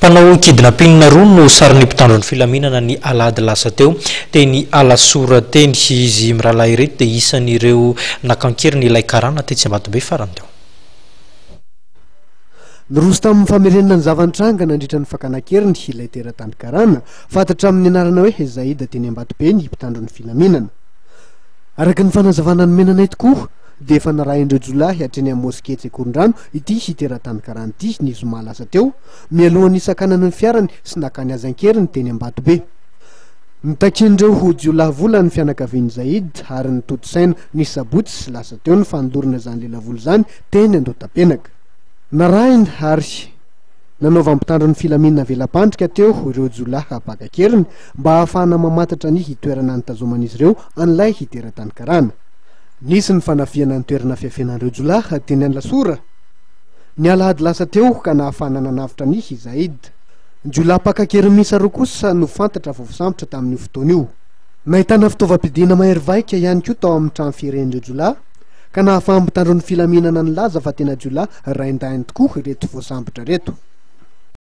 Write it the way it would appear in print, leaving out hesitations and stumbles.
Panao kidnapping roa no sarin'ny mpitandro ny filaminana ny alady lasa teo teny Alasora teny izy mirahalahy ireto dia isan'ireo nakankeriny ilay karana tetsy Ambatobe farany teo. Niroso tamin'ny famerenana ny zavantranga nandritra ny fakanakeriny ilay teratany karana fantatra amin'ny anarana hoe Zaida teny Ambatobe ny mpitandro ny filaminana. Araka ny fanazavana ny menanay tokoa dia efa naraindreo jolahy hatreny amin'ny moské Tsekorondrano ity hiteratany karana ity ny zoma lasa teo mialohan'ny sakanany ny fiarany sy nakany azankeriny teny Ambatobe. Nitakin'ireo ho jolahy vola ny fianakavian'i Zaida ary ny toto-saina ny sabotsy sy lasa teo ny fandorona izany lelavoly izany teny Andotapenaka. Naraina ary nanaova mpitandro ny filaminana velam-pandrika teo ireo jolahy apakakeriny mba ahafahana mamantatra ny hitoerana nitazoman'izy ireo an'ilay hiteratany karana. Nisy ny fanafiana ny toerana fiafenan'ireo jolahy teny Alasora. Ny alahady lasa teo ka nahafahana nanavitra ny Zaida. Ny jolahy mpakakeriny misa roa kosa no fantatra fa voasambotra tamin'io fotoana io. Nahitana fitaovam-pidiana mahery vaika ihany koa tao amin'ny trano firen'ireo jolahy ka nahafaha mpitandro ny filaminana ny laza fa tena jolahy raindainy tokoa ireto voasambotra reto.